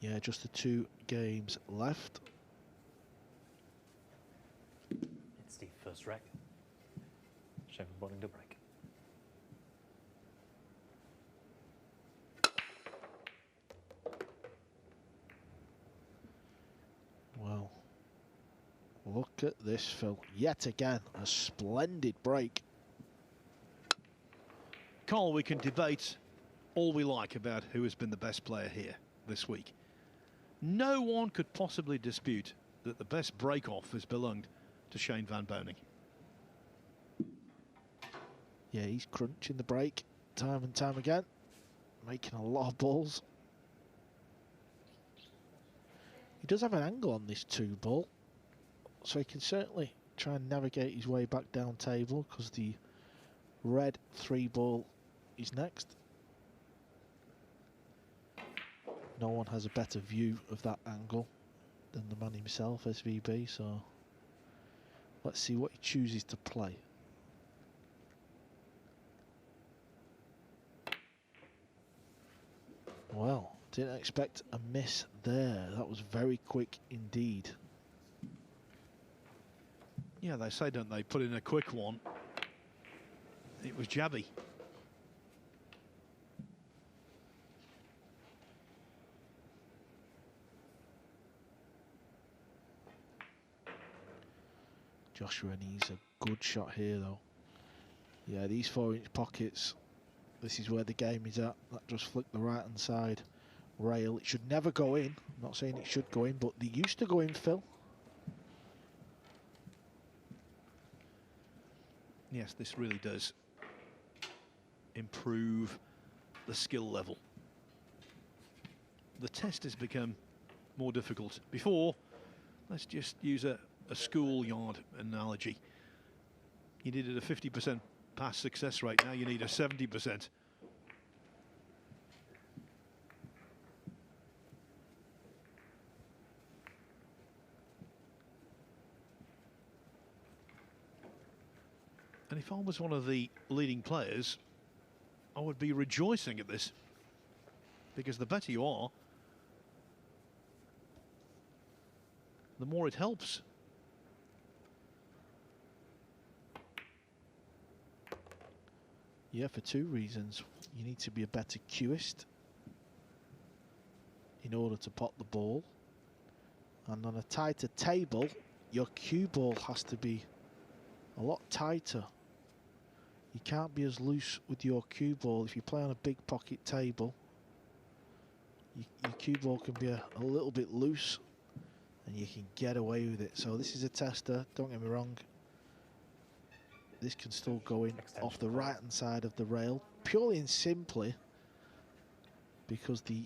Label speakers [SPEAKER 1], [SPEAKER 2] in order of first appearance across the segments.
[SPEAKER 1] Yeah, just the 2 games left.
[SPEAKER 2] It's the first rack. Shame for Boening to break.
[SPEAKER 1] Well, look at this, Phil. Yet again, a splendid break.
[SPEAKER 3] Carl, we can debate all we like about who has been the best player here this week. No one could possibly dispute that the best break-off has belonged to Shane van Boening.
[SPEAKER 1] Yeah, he's crunching the break time and time again, making a lot of balls. He does have an angle on this 2 ball, so he can certainly try and navigate his way back down table, because the red 3 ball is next. No one has a better view of that angle than the man himself, SVB, so let's see what he chooses to play. Well, didn't expect a miss there. That was very quick indeed.
[SPEAKER 3] Yeah, they say, don't they, put in a quick one. It was jabby.
[SPEAKER 1] Joshua needs a good shot here, though. Yeah, these 4-inch pockets, this is where the game is at. That just flicked the right-hand side rail. It should never go in. I'm not saying it should go in, but they used to go in, Phil.
[SPEAKER 3] Yes, this really does improve the skill level. The test has become more difficult. Before, let's just use a schoolyard analogy. You needed a 50% pass success rate, now you need a 70%. And if I was one of the leading players, I would be rejoicing at this, because the better you are, the more it helps.
[SPEAKER 1] Yeah, for 2 reasons. You need to be a better cueist in order to pot the ball. And on a tighter table, your cue ball has to be a lot tighter. You can't be as loose with your cue ball. If you play on a big pocket table, your cue ball can be a little bit loose and you can get away with it. So this is a tester, don't get me wrong. This can still go in off the right-hand side of the rail, purely and simply because the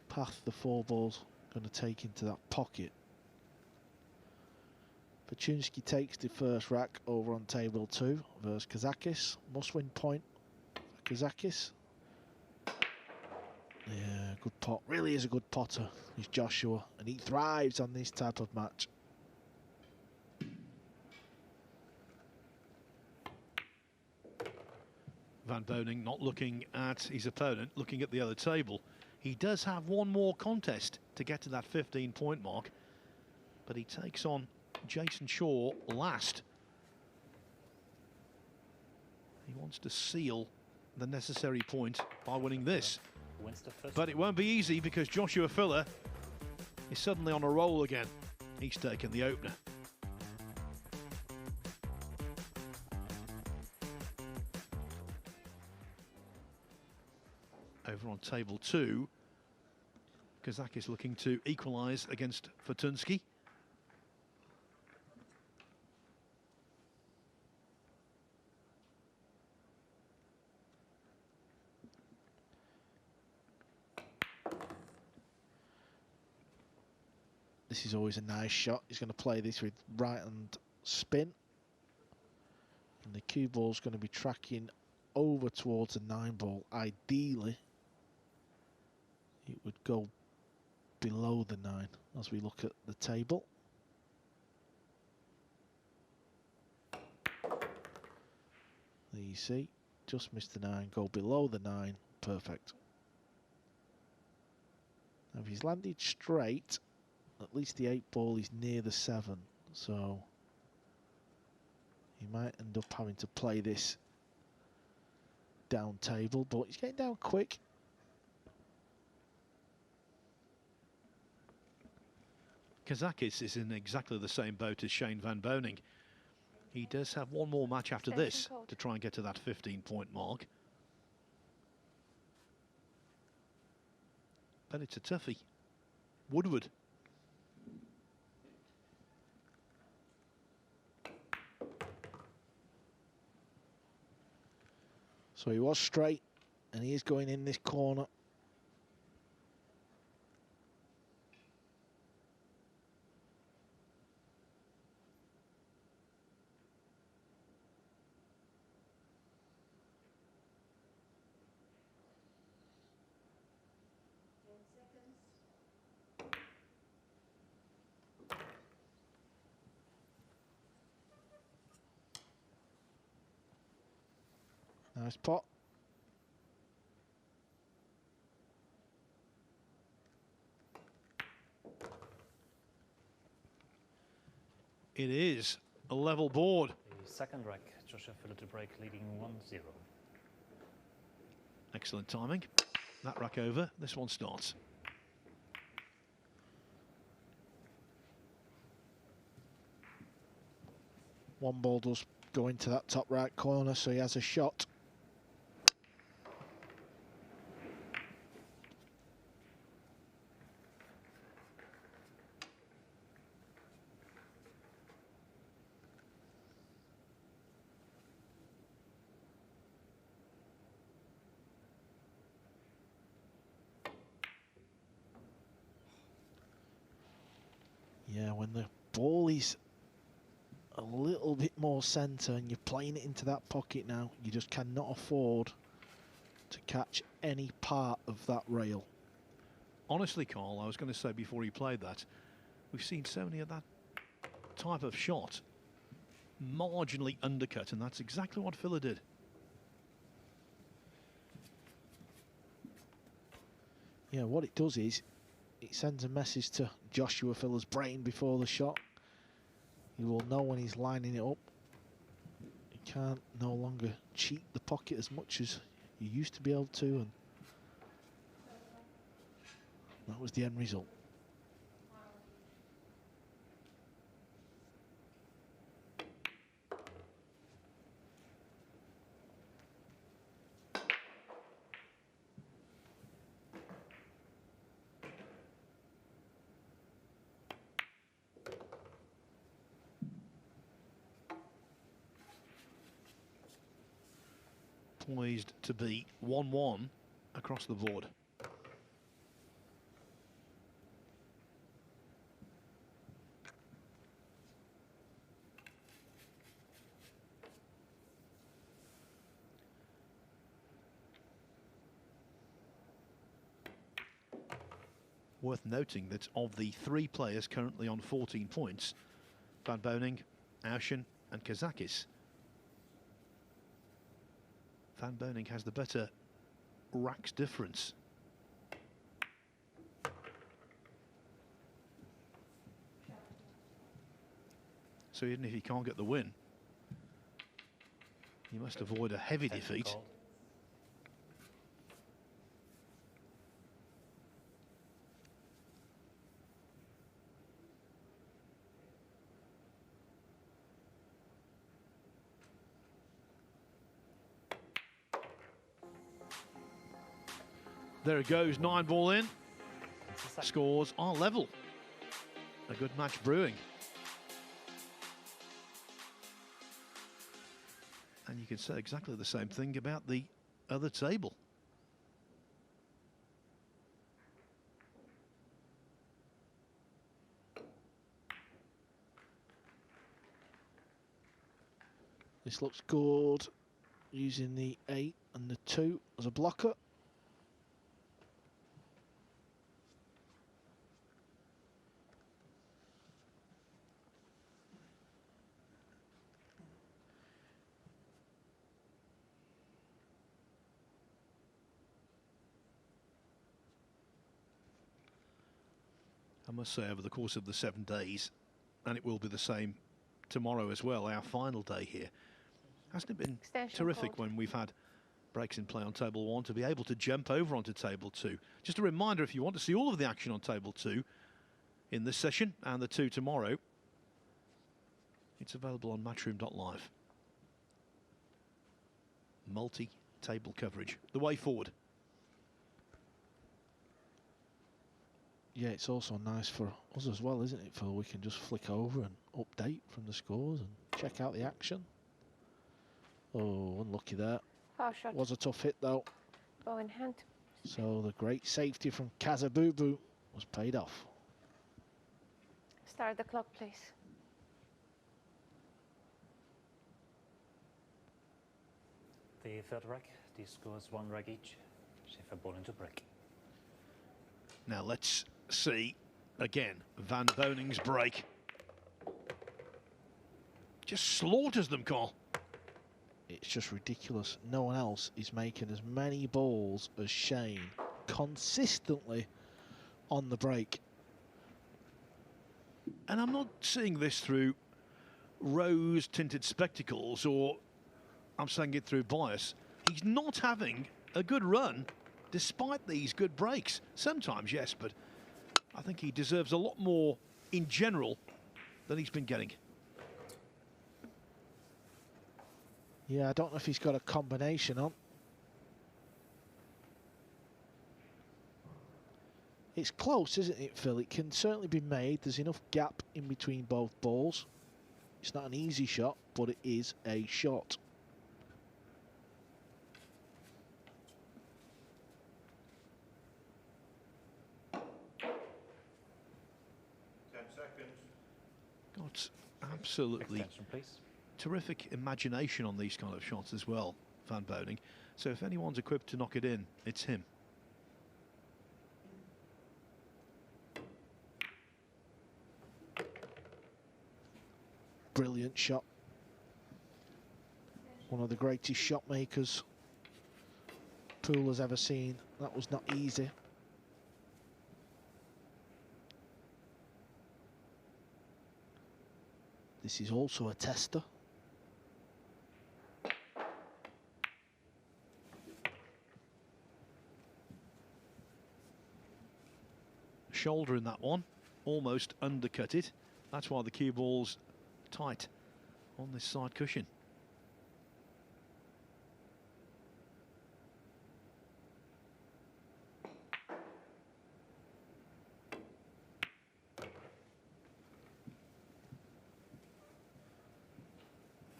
[SPEAKER 1] path the 4 ball's going to take into that pocket. Fortunski takes the first rack over on table 2 versus Kazakis. Must-win point for Kazakis. Yeah, good pot. Really is a good potter, he's Joshua, and he thrives on this type of match.
[SPEAKER 3] Van Boening not looking at his opponent, looking at the other table. He does have one more contest to get to that 15-point mark, but he takes on Jason Shaw last. He wants to seal the necessary point by winning this. But it won't be easy, because Joshua Filler is suddenly on a roll again. He's taken the opener. Over on table 2, Kazakis looking to equalise against Fortunski.
[SPEAKER 1] This is always a nice shot. He's going to play this with right-hand spin. And the cue ball's going to be tracking over towards a 9-ball. Ideally, it would go below the 9 as we look at the table. There you see, just missed the 9, go below the 9, perfect. Now, if he's landed straight, at least the 8-ball is near the 7, so he might end up having to play this down table, but he's getting down quick.
[SPEAKER 3] Kazakis is in exactly the same boat as Shane van Boening. He does have one more match after this to try and get to that 15-point mark. But it's a toughie. Woodward.
[SPEAKER 1] So he was straight, and he is going in this corner. Nice pot.
[SPEAKER 3] It is a level board.
[SPEAKER 2] The second rack, Joshua Filler to break, leading 1-0.
[SPEAKER 3] Excellent timing. That rack over. This one starts.
[SPEAKER 1] One ball does go into that top right corner, so he has a shot. Yeah, when the ball is a little bit more centre and you're playing it into that pocket now, you just cannot afford to catch any part of that rail.
[SPEAKER 3] Honestly, Carl, I was going to say before he played that, we've seen so many of that type of shot marginally undercut, and that's exactly what Filler did.
[SPEAKER 1] Yeah, what it does is it sends a message to Joshua Filler's brain before the shot. He will know when he's lining it up. He can't no longer cheat the pocket as much as you used to be able to, and that was the end result.
[SPEAKER 3] Poised to be 1-1 across the board. Worth noting that of the 3 players currently on 14 points, Van Boening, Auschen and Kazakis, Van Boening has the better racks difference. So even if he can't get the win, he must avoid a heavy defeat.
[SPEAKER 2] Called.
[SPEAKER 3] There it goes, 9-ball in. Scores are level. A good match brewing. And you can say exactly the same thing about the other table.
[SPEAKER 1] This looks good, using the 8 and the 2 as a blocker.
[SPEAKER 3] must say, over the course of the 7 days, and it will be the same tomorrow as well, our final day here. Hasn't it been terrific when we've had breaks in play on table 1 to be able to jump over onto table 2? Just a reminder, if you want to see all of the action on table 2 in this session and the 2 tomorrow, it's available on matchroom.live. Multi-table coverage. The way forward.
[SPEAKER 1] Yeah, it's also nice for us as well, isn't it, Phil? We can just flick over and update from the scores and check out the action. Oh, unlucky there.
[SPEAKER 4] Foul shot.
[SPEAKER 1] Was a tough hit, though.
[SPEAKER 4] Ball in hand.
[SPEAKER 1] So the great safety from Kazabubu was paid off.
[SPEAKER 4] Start the clock, please.
[SPEAKER 2] The third rack, these scores 1 rack each. Schäfer ball into break.
[SPEAKER 3] Now let's see again Van Boning's break. Just slaughters them, Carl.
[SPEAKER 1] It's just ridiculous. No one else is making as many balls as Shane consistently on the break.
[SPEAKER 3] And I'm not seeing this through rose-tinted spectacles, or I'm saying it through bias. He's not having a good run despite these good breaks. Sometimes, yes, but I think he deserves a lot more in general than he's been getting.
[SPEAKER 1] Yeah, I don't know if he's got a combination on. It's close, isn't it, Phil? It can certainly be made. There's enough gap in between both balls. It's not an easy shot, but it is a shot.
[SPEAKER 3] Got absolutely
[SPEAKER 2] Extension, please.
[SPEAKER 3] terrific imagination on these kind of shots as well, Van Boening. So if anyone's equipped to knock it in, it's him.
[SPEAKER 1] Brilliant shot. One of the greatest shot makers Poole has ever seen. That was not easy. This is also a tester.
[SPEAKER 3] Shoulder in that one, almost undercut it. That's why the cue ball's tight on this side cushion.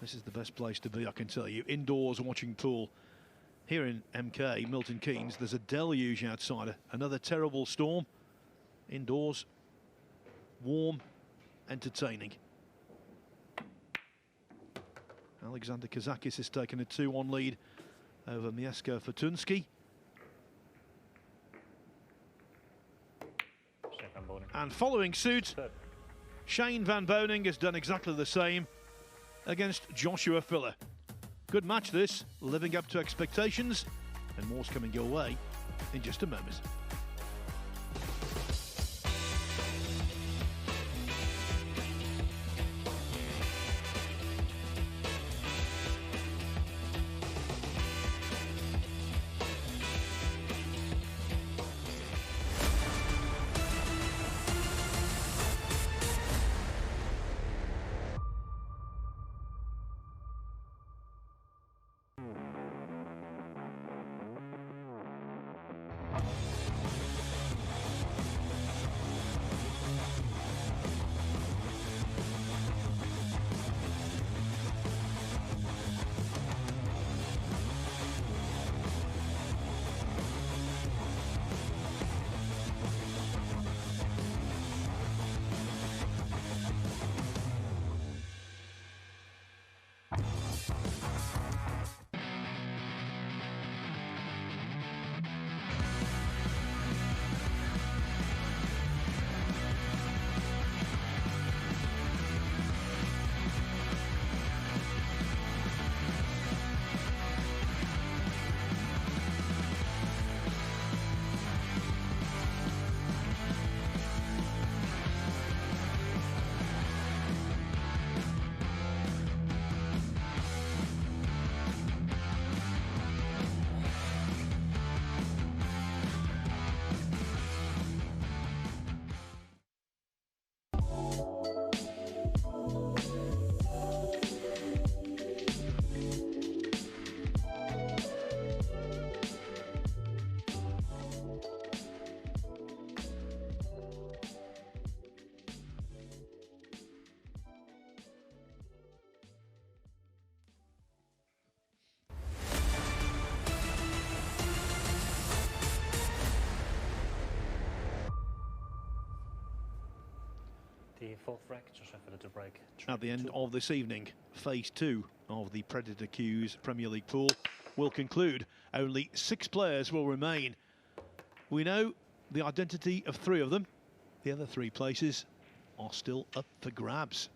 [SPEAKER 3] This is the best place to be, I can tell you. Indoors watching pool. Here in MK, Milton Keynes, there's a deluge outside. Another terrible storm. Indoors, warm, entertaining. Alexander Kazakis has taken a 2-1 lead over Mieszko Fortunski. And following suit, Shane Van Boening has done exactly the same against Joshua Filler. Good match this, living up to expectations, and more's coming your way in just a moment.
[SPEAKER 2] The fourth rack, Joshua Filler to break.
[SPEAKER 3] At the end of this evening, phase 2 of the Predator Q's Premier League pool will conclude. Only 6 players will remain. We know the identity of 3 of them. The other 3 places are still up for grabs.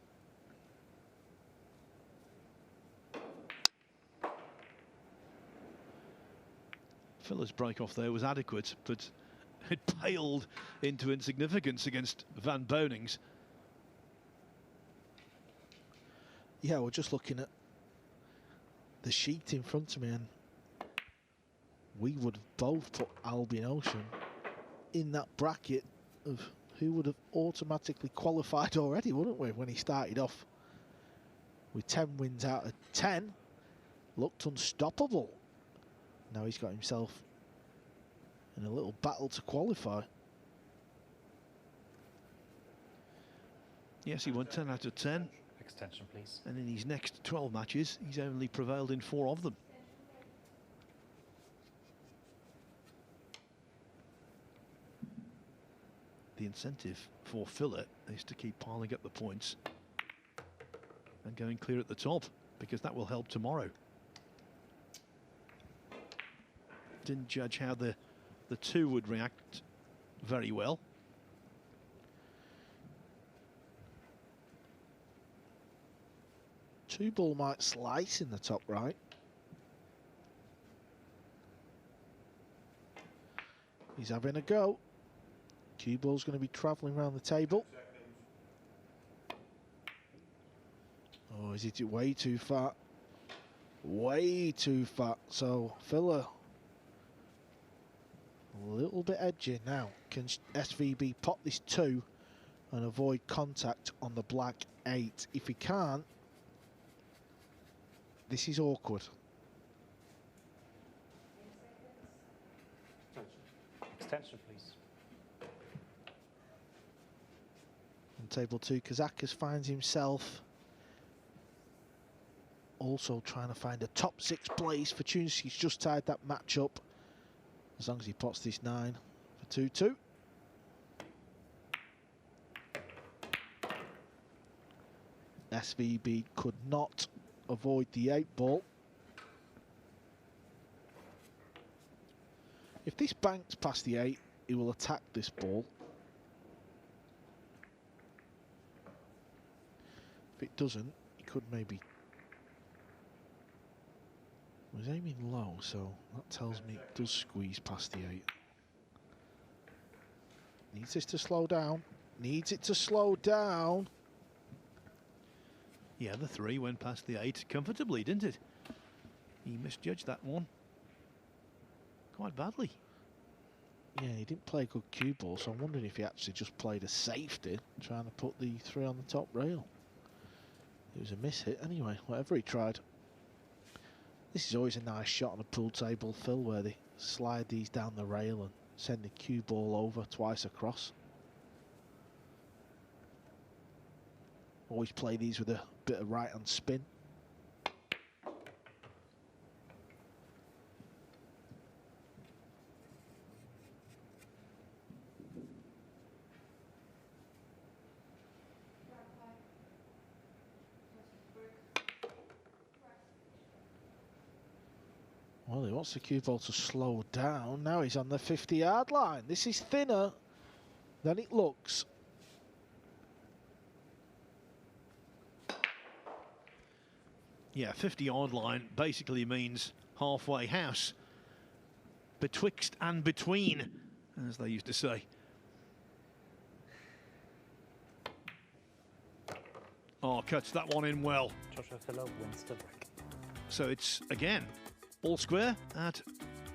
[SPEAKER 3] Filler's break-off there was adequate, but it paled into insignificance against Van Boning's.
[SPEAKER 1] Yeah, we're just looking at the sheet in front of me, and we would have both put Albion Ocean in that bracket of who would have automatically qualified already, wouldn't we, when he started off with 10 wins out of 10. Looked unstoppable. Now he's got himself in a little battle to qualify.
[SPEAKER 3] Yes, he won 10 out of 10.
[SPEAKER 2] Extension, please.
[SPEAKER 3] And in his next 12 matches, he's only prevailed in 4 of them. The incentive for Filler is to keep piling up the points and going clear at the top, because that will help tomorrow. Didn't judge how the 2 would react very well.
[SPEAKER 1] Two ball might slice in the top right. He's having a go. Cue ball's going to be travelling around the table. Oh, is it way too fat? Way too fat. So Filler a little bit edgy now. Can SVB pop this 2 and avoid contact on the black 8? If he can't, this is awkward.
[SPEAKER 2] Extension, please.
[SPEAKER 1] On table 2, Kazakis finds himself also trying to find a top 6 place. Fortunski's just tied that match up. As long as he pots this 9 for 2-2. SVB could not avoid the 8 ball. If this banks past the 8, he will attack this ball. If it doesn't, he could maybe... He was aiming low, so that tells me it does squeeze past the 8. Needs this to slow down. Needs it to slow down.
[SPEAKER 3] Yeah, the 3 went past the 8 comfortably, didn't it? He misjudged that one quite badly.
[SPEAKER 1] Yeah, he didn't play a good cue ball, so I'm wondering if he actually just played a safety, trying to put the 3 on the top rail. It was a miss hit anyway, whatever he tried. This is always a nice shot on a pool table, Phil, where they slide these down the rail and send the cue ball over twice across. Always play these with a bit of right hand spin. Well, he wants the cue ball to slow down. Now he's on the 50-yard line. This is thinner than it looks.
[SPEAKER 3] Yeah, 50-yard line basically means halfway house. Betwixt and between, as they used to say. Oh, cuts that one in well.
[SPEAKER 2] Joshua Filler wins the break.
[SPEAKER 3] So it's, again, all square at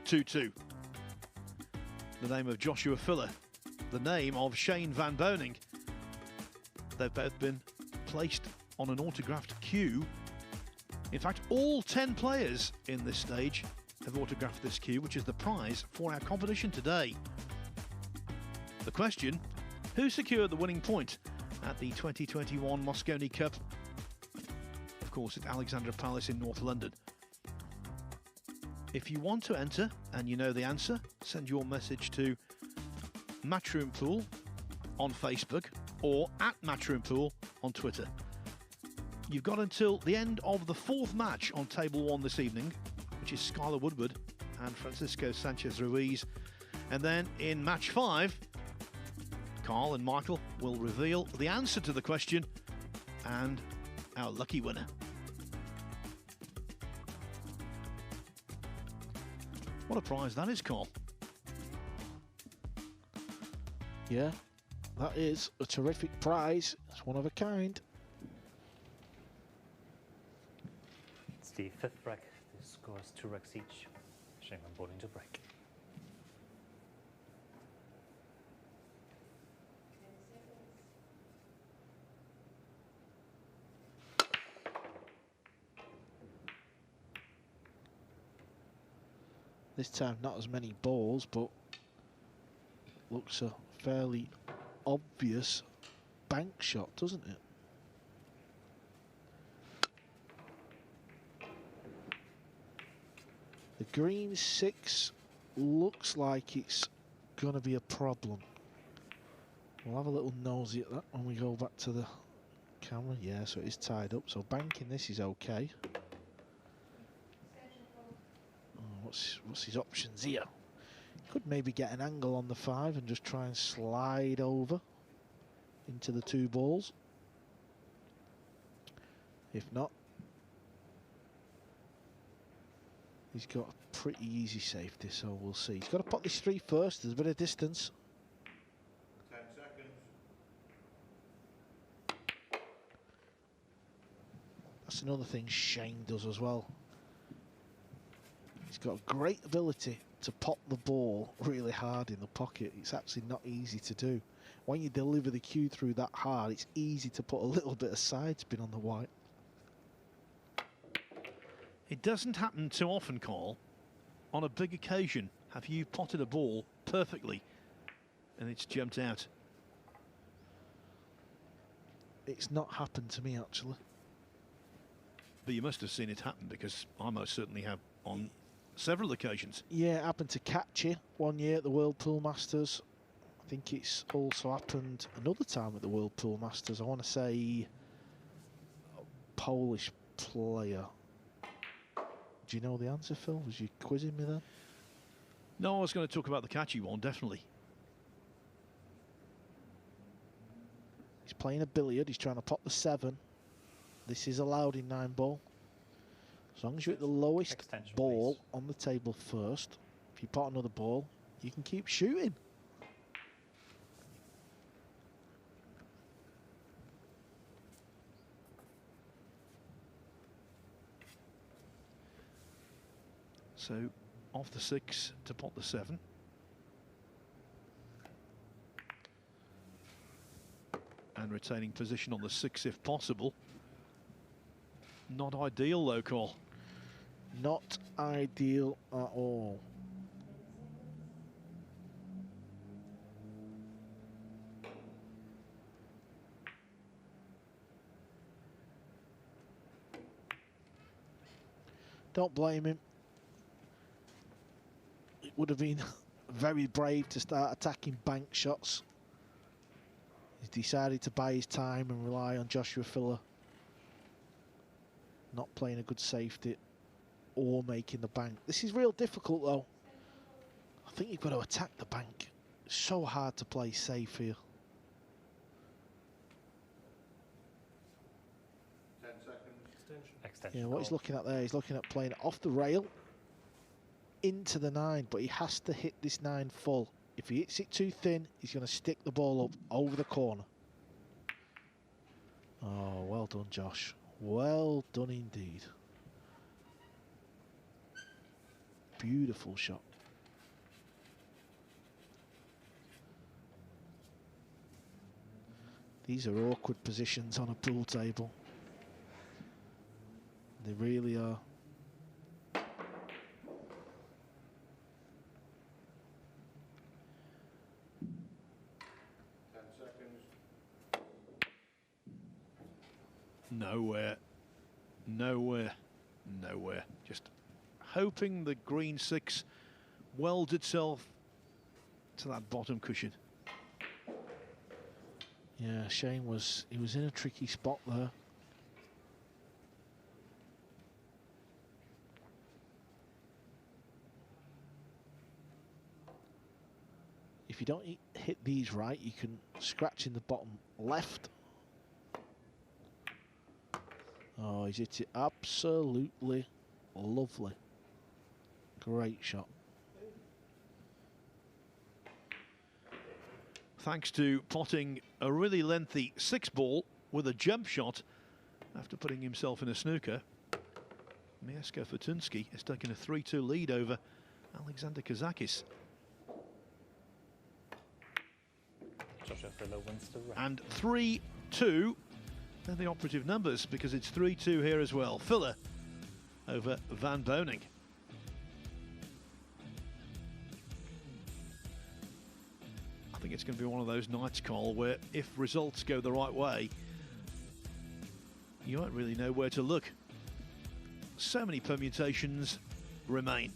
[SPEAKER 3] 2-2. The name of Joshua Filler, the name of Shane Van Boening. They've both been placed on an autographed cue. In fact, all 10 players in this stage have autographed this cue, which is the prize for our competition today. The question, who secured the winning point at the 2021 Mosconi Cup? Of course, at Alexandra Palace in North London. If you want to enter and you know the answer, send your message to Matchroom Pool on Facebook or at @MatchroomPool on Twitter. You've got until the end of the 4th match on Table 1 this evening, which is Skylar Woodward and Francisco Sanchez Ruiz. And then in match 5, Carl and Michael will reveal the answer to the question and our lucky winner. What a prize that is, Carl.
[SPEAKER 1] Yeah, that is a terrific prize. It's one of a kind.
[SPEAKER 2] It's the 5th rec. The score is 2 recs each. Showing them bowling to break.
[SPEAKER 1] This time not as many balls, but looks a fairly obvious bank shot, doesn't it? The green 6 looks like it's going to be a problem. We'll have a little nosy at that when we go back to the camera. Yeah, so it is tied up. So banking this is okay. What's his options here? Could maybe get an angle on the 5 and just try and slide over into the 2 balls. If not, he's got a pretty easy safety, so we'll see. He's got to pot this 3 first. There's a bit of distance.
[SPEAKER 4] 10 seconds.
[SPEAKER 1] That's another thing Shane does as well. He's got a great ability to pop the ball really hard in the pocket. It's actually not easy to do. When you deliver the cue through that hard, it's easy to put a little bit of side spin on the white.
[SPEAKER 3] It doesn't happen too often, Carl. On a big occasion, have you potted a ball perfectly and it's jumped out?
[SPEAKER 1] It's not happened to me, actually.
[SPEAKER 3] But you must have seen it happen, because I most certainly have on several occasions.
[SPEAKER 1] Yeah, it happened to Kachi one year at the World Pool Masters. I think it's also happened another time at the World Pool Masters. I want to say a Polish player. Do you know the answer, Phil? Was you quizzing me then?
[SPEAKER 3] No, I was going to talk about the catchy one, definitely.
[SPEAKER 1] He's playing a billiard. He's trying to pop the 7. This is allowed in 9-ball. As long as you hit the lowest
[SPEAKER 2] Extension,
[SPEAKER 1] ball
[SPEAKER 2] please.
[SPEAKER 1] on the table first, if you pot another ball, you can keep shooting.
[SPEAKER 3] So, off the 6 to pot the 7. And retaining position on the 6 if possible. Not ideal though, Carl.
[SPEAKER 1] Not ideal at all. Don't blame him. It would have been very brave to start attacking bank shots. He's decided to buy his time and rely on Joshua Filler not playing a good safety or making the bank. This is real difficult though. I think you've got to attack the bank. It's so hard to play safe here.
[SPEAKER 4] 10 seconds.
[SPEAKER 2] Extension.
[SPEAKER 1] Yeah, what he's looking at there, he's looking at playing it off the rail into the 9, but he has to hit this 9 full. If he hits it too thin, he's going to stick the ball up over the corner. Oh, well done, Josh. Well done indeed. Beautiful shot. These are awkward positions on a pool table. They really are.
[SPEAKER 3] Nowhere, nowhere, nowhere. Just hoping the green 6 welds itself to that bottom cushion.
[SPEAKER 1] Yeah, Shane was in a tricky spot there. If you don't hit these right, you can scratch in the bottom left. Oh, he's hit it absolutely lovely. Great shot.
[SPEAKER 3] Thanks to potting a really lengthy 6-ball with a jump shot after putting himself in a snooker, Mieszko Fortunski has taken a 3-2 lead over Alexander Kazakis.
[SPEAKER 2] Joshua Filler wins the round.
[SPEAKER 3] And 3-2, they're the operative numbers because it's 3-2 here as well. Filler over Van Boening. I think it's going to be one of those nights, Cole, where if results go the right way, you won't really know where to look. So many permutations remain.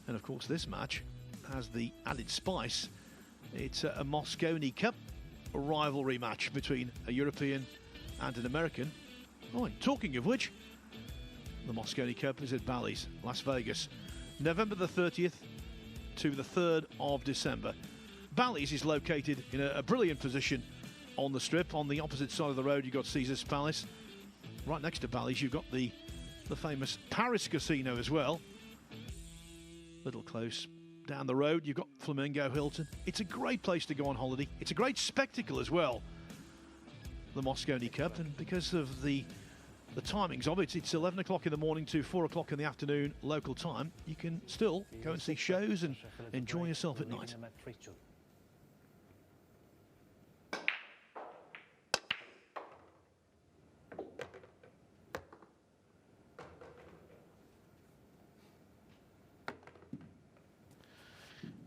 [SPEAKER 3] And of course this match has the added spice. It's a Mosconi Cup rivalry match between a European and an American. Oh, and talking of which, the Mosconi Cup is at Bally's, Las Vegas, November the 30th to the 3rd of December. Bally's is located in a brilliant position on the strip. On the opposite side of the road, you've got Caesar's Palace. Right next to Bally's, you've got the famous Paris Casino as well. Little close down the road, you've got Flamingo Hilton. It's a great place to go on holiday. It's a great spectacle as well, the Mosconi Cup, and because of the timings of it, it's 11 o'clock in the morning to 4 o'clock in the afternoon local time. You can still go and see shows and enjoy yourself at night.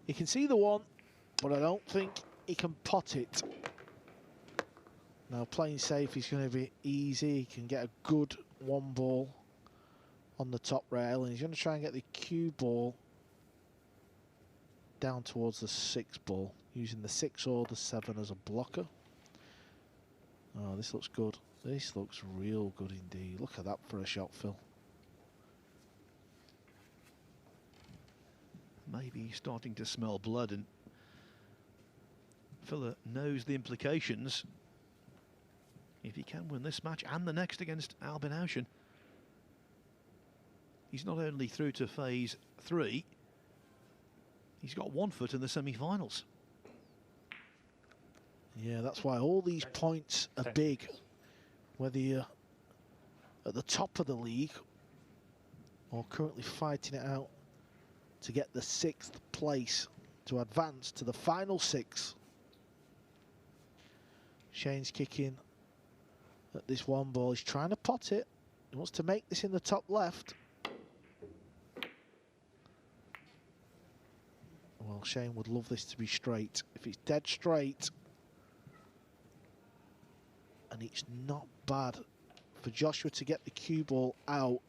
[SPEAKER 1] He can see the one, but I don't think he can pot it. Now playing safe is going to be easy. He can get a good 1-ball on the top rail, and he's going to try and get the cue ball down towards the 6-ball, using the 6 or the 7 as a blocker. Oh, this looks good. This looks real good indeed. Look at that for a shot, Phil.
[SPEAKER 3] Maybe he's starting to smell blood, and Filler knows the implications. If he can win this match and the next against Albin Ocean, he's not only through to phase 3, he's got 1 foot in the semi-finals.
[SPEAKER 1] Yeah, that's why all these points are big, whether you're at the top of the league or currently fighting it out to get the 6th place to advance to the final 6. Shane's kicking at this 1-ball. He's trying to pot it. He wants to make this in the top left. Well, Shane would love this to be straight. If it's dead straight, and it's not bad for Joshua to get the cue ball out.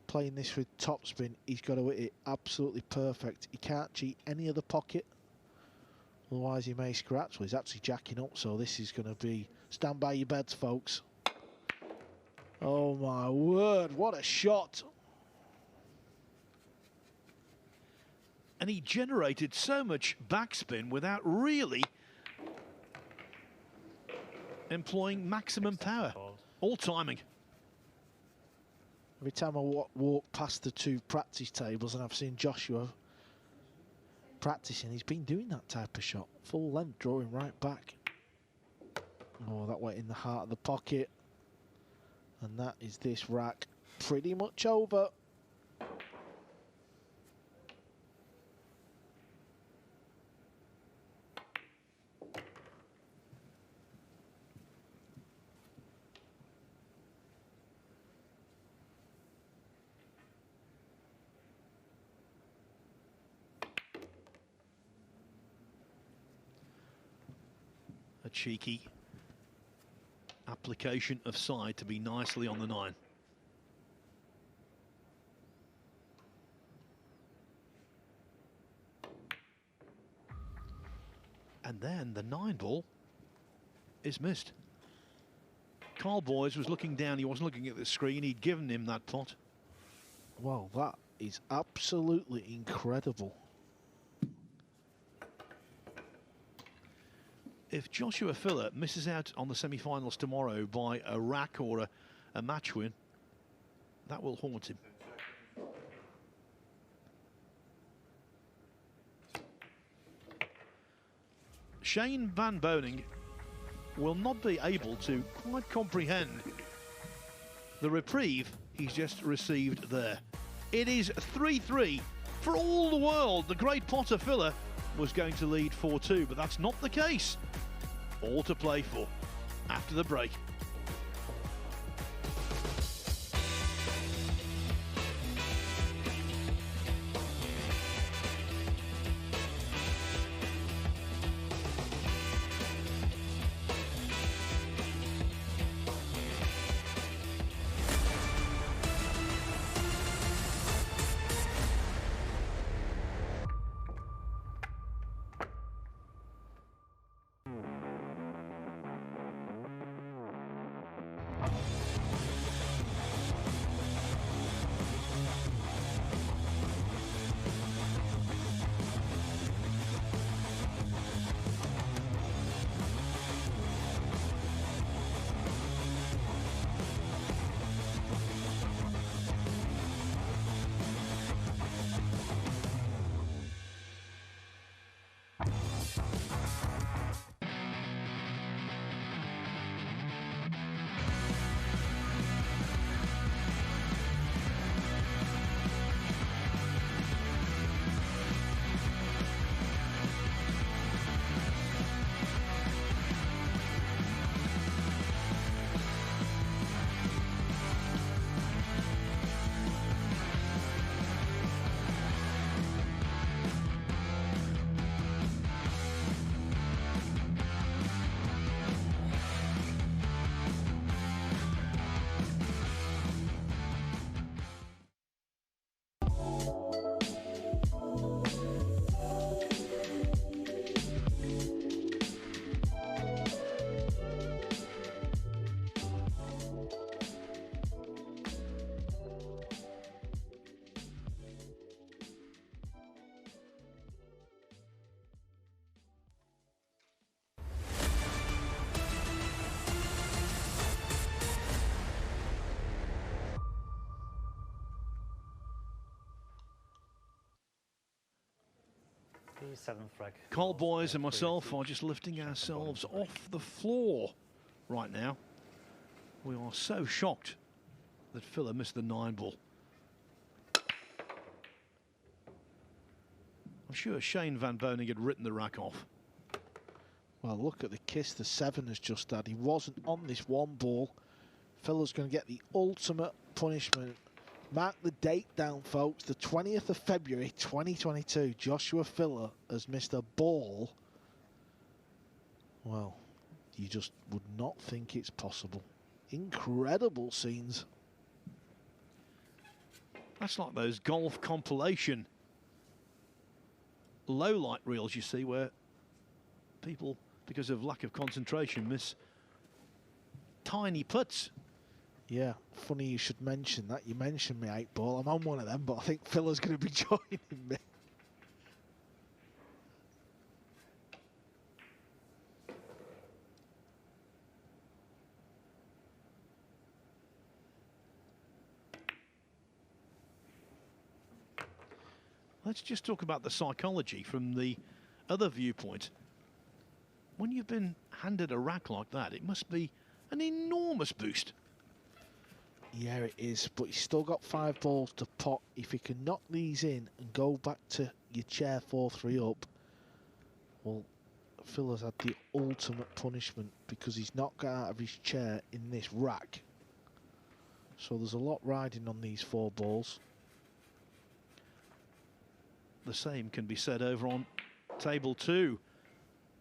[SPEAKER 1] Playing this with topspin, he's got to hit it absolutely perfect. He can't cheat any other pocket, otherwise he may scratch. Well, he's actually jacking up, so this is going to be stand by your beds, folks. Oh my word, what a shot.
[SPEAKER 3] And he generated so much backspin without really employing maximum power. All timing.
[SPEAKER 1] Every time I walk past the 2 practice tables and I've seen Joshua practicing, he's been doing that type of shot. Full length, drawing right back. Oh, that went in the heart of the pocket. And that is this rack pretty much over.
[SPEAKER 3] A cheeky application of side to be nicely on the 9. And then the 9-ball is missed. Carl Boys was looking down, he wasn't looking at the screen, he'd given him that pot.
[SPEAKER 1] Well, that is absolutely incredible.
[SPEAKER 3] If Joshua Filler misses out on the semi-finals tomorrow by a rack or a match win, that will haunt him. Shane Van Boening will not be able to quite comprehend the reprieve he's just received there. It is 3-3. For all the world, the great Potter Filler was going to lead 4-2, but that's not the case. All to play for after the break.
[SPEAKER 2] The 7th reg.
[SPEAKER 3] Carl Boys and myself are just lifting ourselves off the floor right now. We are so shocked that Filler missed the 9-ball. I'm sure Shane Van Boening had written the rack off.
[SPEAKER 1] Well, look at the kiss the 7 has just had. He wasn't on this 1 ball. Filler's going to get the ultimate punishment. Mark the date down, folks. The 20th of February, 2022. Joshua Filler has missed a ball. Well, you just would not think it's possible. Incredible scenes.
[SPEAKER 3] That's like those golf compilation low light reels you see where people, because of lack of concentration, miss tiny putts.
[SPEAKER 1] Yeah, funny you should mention that. You mentioned me 8-ball. I'm on one of them, but I think Filler's going to be joining me.
[SPEAKER 3] Let's just talk about the psychology from the other viewpoint. When you've been handed a rack like that, it must be an enormous boost.
[SPEAKER 1] Yeah, it is, but he's still got 5 balls to pot. If he can knock these in and go back to your chair 4-3 up, well, Filler's had the ultimate punishment because he's not got out of his chair in this rack. So there's a lot riding on these 4 balls.
[SPEAKER 3] The same can be said over on table 2,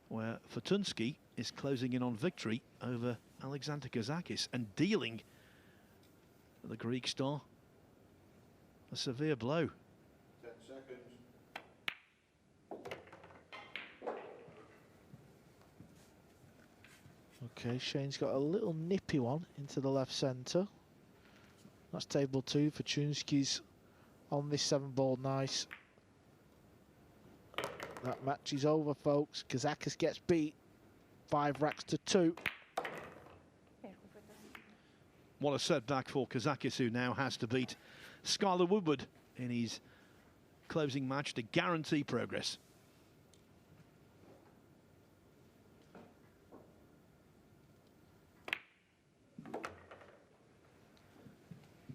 [SPEAKER 3] where Fortunski is closing in on victory over Alexander Kazakis and dealing the Greek star a severe blow.
[SPEAKER 4] 10 seconds.
[SPEAKER 1] Okay, Shane's got a little nippy one into the left centre. That's table 2. Fortunski's on this 7-ball. Nice. That match is over, folks. Kazakis gets beat 5 racks to 2.
[SPEAKER 3] What a setback for Kazakis, who now has to beat Skylar Woodward in his closing match to guarantee progress.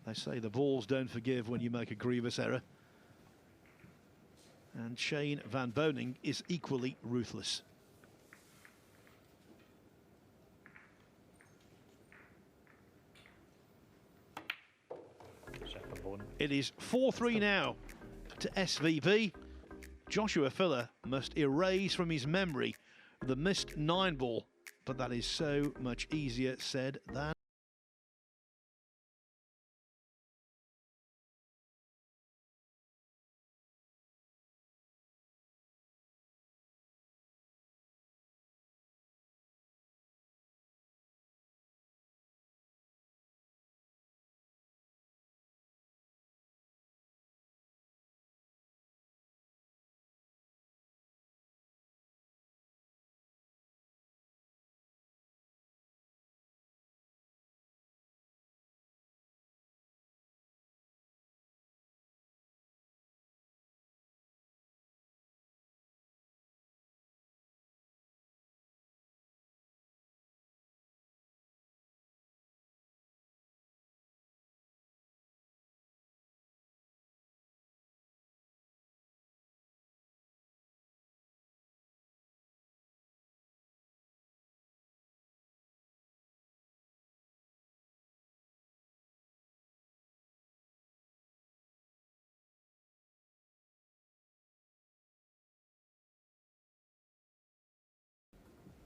[SPEAKER 3] They say the balls don't forgive when you make a grievous error. And Shane van Boening is equally ruthless. It is 4-3 now to SVB. Joshua Filler must erase from his memory the missed 9-ball, but that is so much easier said than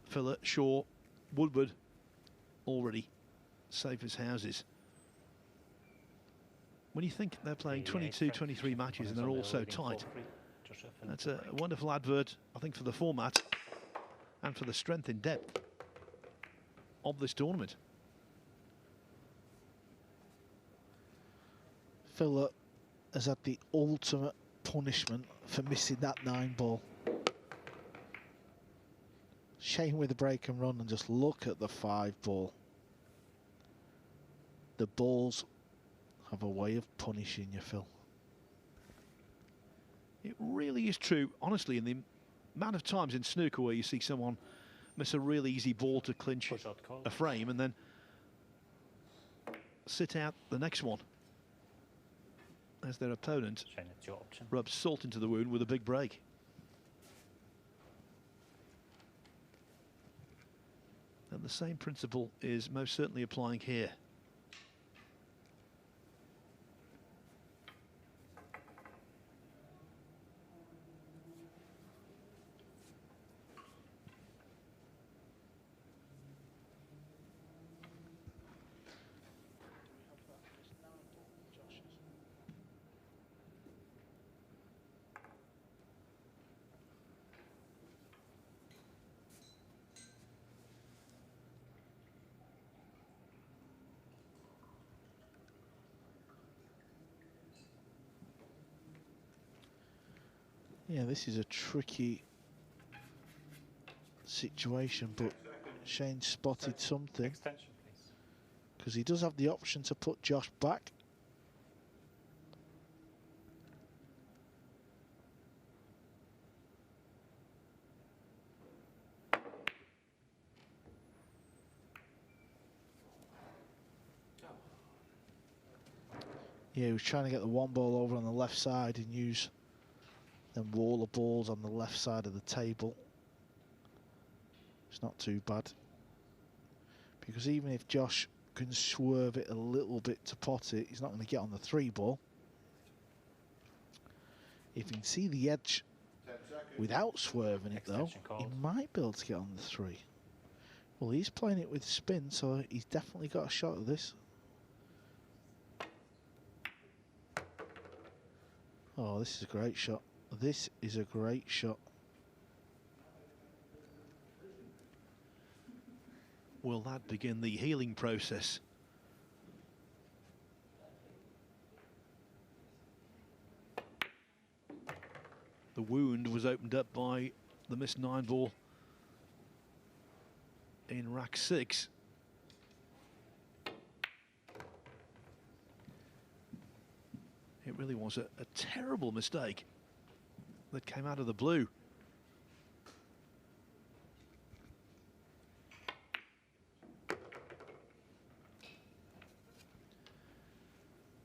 [SPEAKER 3] Filler, Shaw, Woodward already safe as houses. When you think they're playing 22, 23 matches and they're all so tight, that's a wonderful advert, I think, for the format and for the strength in depth of this tournament.
[SPEAKER 1] Filler has had the ultimate punishment for missing that 9-ball. Shane with the break and run, and just look at the 5-ball. The balls have a way of punishing you, Phil.
[SPEAKER 3] It really is true, honestly, in the amount of times in snooker where you see someone miss a really easy ball to clinch a frame and then sit out the next one as their opponent rubs salt into the wound with a big break. And the same principle is most certainly applying here.
[SPEAKER 1] Yeah, this is a tricky situation, but Shane spotted something, because he does have the option to put Josh back. Yeah, he was trying to get the 1-ball over on the left side and use them wall of balls on the left side of the table. It's not too bad, because even if Josh can swerve it a little bit to pot it, he's not going to get on the 3-ball. If you can see the edge without swerving it, though, he might be able to get on the 3. Well, he's playing it with spin, so he's definitely got a shot at this. Oh, this is a great shot. This is a great shot.
[SPEAKER 3] will that begin the healing process? The wound was opened up by the missed 9-ball in rack 6. It really was a terrible mistake that came out of the blue.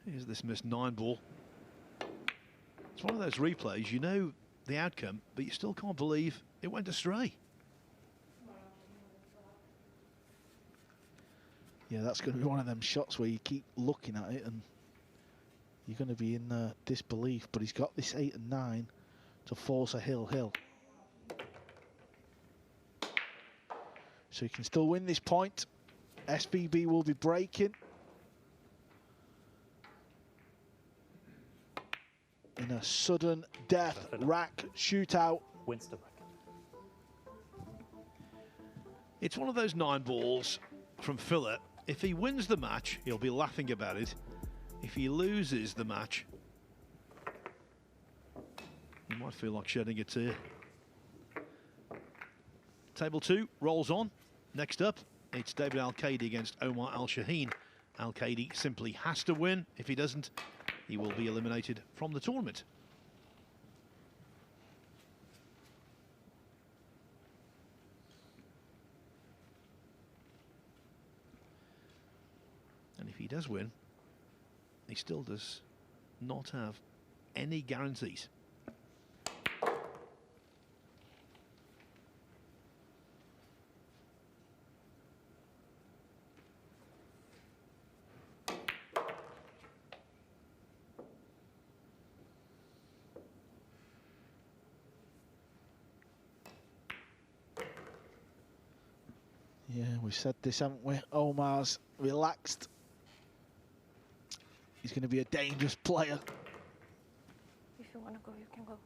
[SPEAKER 3] Here's this missed 9-ball. It's one of those replays, you know the outcome, but you still can't believe it went astray.
[SPEAKER 1] Yeah, that's going to be one of them shots where you keep looking at it and you're going to be in disbelief. But he's got this 8 and 9 to force a hill. So he can still win this point. SVB will be breaking. In a sudden death rack shootout.
[SPEAKER 2] Wins the rack.
[SPEAKER 3] It's one of those 9-balls from Filler. If he wins the match, he'll be laughing about it. If he loses the match, he might feel like shedding a tear. Table 2 rolls on. Next up, it's David Al-Qaedi against Omar Al-Shaheen. Al-Qaedi simply has to win. If he doesn't, he will be eliminated from the tournament. And if he does win, he still does not have any guarantees.
[SPEAKER 1] Yeah, we said this, haven't we? Omar's relaxed. He's going to be a dangerous player.
[SPEAKER 5] If you want to go, you can go.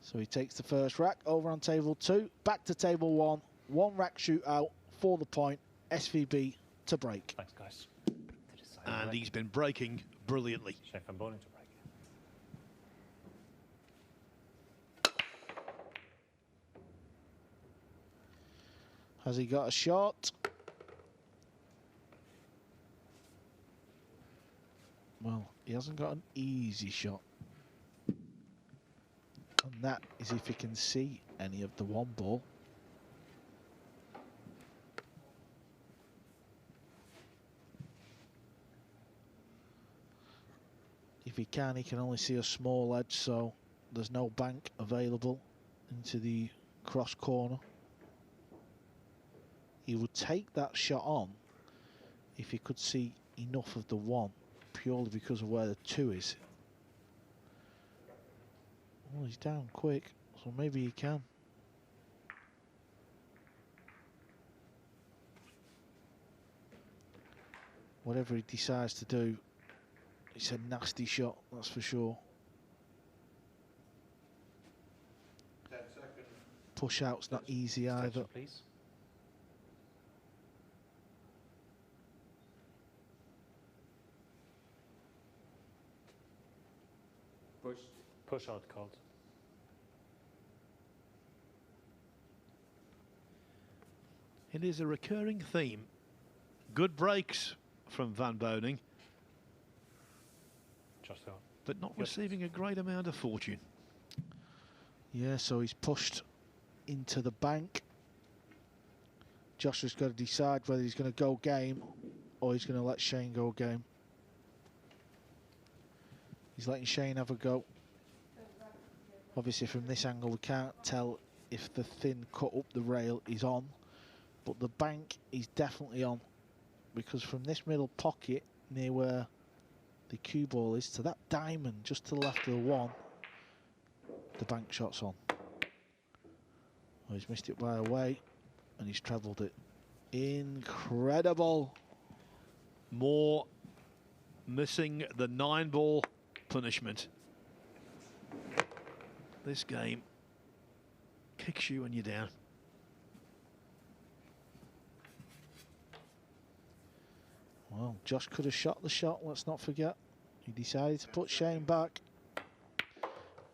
[SPEAKER 1] So he takes the first rack over on table 2. Back to table 1. 1 rack shootout for the point. SVB to break.
[SPEAKER 2] Thanks, guys.
[SPEAKER 3] And he's been breaking brilliantly.
[SPEAKER 2] Chef and Boening to break.
[SPEAKER 1] Has he got a shot? Well, he hasn't got an easy shot. And that is if he can see any of the 1 ball. If he can only see a small edge, so there's no bank available into the cross corner. He would take that shot on if he could see enough of the 1, purely because of where the 2 is. Well, he's down quick, so maybe he can. Whatever he decides to do, it's a nasty shot, that's for sure.
[SPEAKER 4] 10 seconds.
[SPEAKER 1] Push out's not easy either.
[SPEAKER 2] Attention, please. Push out called.
[SPEAKER 3] It is a recurring theme. Good breaks from Van Boening,
[SPEAKER 2] Just go.
[SPEAKER 3] but not
[SPEAKER 2] Yep.
[SPEAKER 3] receiving a great amount of fortune.
[SPEAKER 1] Yeah, so he's pushed into the bank. Joshua's got to decide whether he's going to go game or he's going to let Shane go game. He's letting Shane have a go. Obviously from this angle we can't tell if the thin cut up the rail is on, but the bank is definitely on, because from this middle pocket near where the cue ball is to that diamond just to the left of the 1, the bank shot's on. Oh, he's missed it by a way and he's trebled it. Incredible.
[SPEAKER 3] More missing the 9-ball punishment. This game kicks you when you're down.
[SPEAKER 1] Well, Josh could have shot the shot, let's not forget. He decided to put Shane back.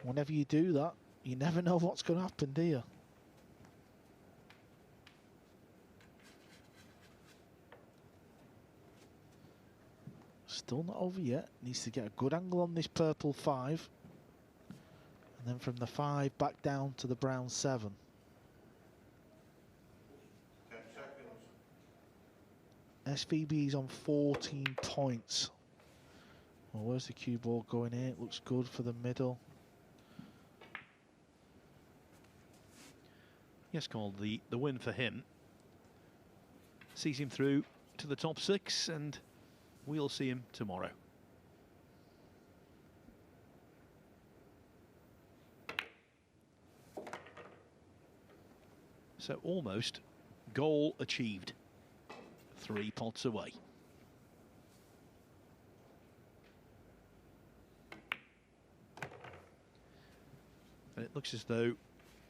[SPEAKER 1] Whenever you do that, you never know what's going to happen, do you? Still not over yet. Needs to get a good angle on this purple 5. And then from the 5 back down to the brown 7.
[SPEAKER 4] 10 seconds.
[SPEAKER 1] SVB's on 14 points. Well, where's the cue ball going here? It looks good for the middle.
[SPEAKER 3] Yes, Carl, the win for him sees him through to the top 6, and we'll see him tomorrow. So almost goal achieved. 3 pots away. And it looks as though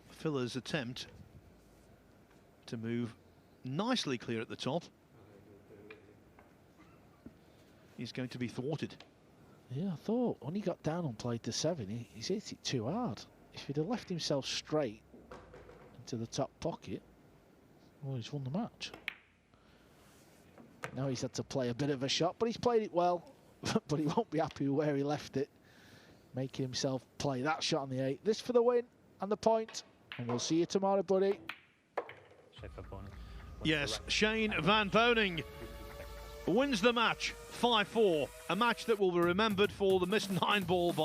[SPEAKER 3] Filler's attempt to move nicely clear at the top is going to be thwarted.
[SPEAKER 1] Yeah, I thought when he got down and played the 7, he's hit it too hard. If he'd have left himself straight into the top pocket, well, he's won the match. Now he's had to play a bit of a shot, but he's played it well. But he won't be happy with where he left it, making himself play that shot on the 8. This for the win and the point, and we'll see you tomorrow, buddy.
[SPEAKER 3] Yes, Shane van Boening wins the match 5-4, a match that will be remembered for the missed 9 ball by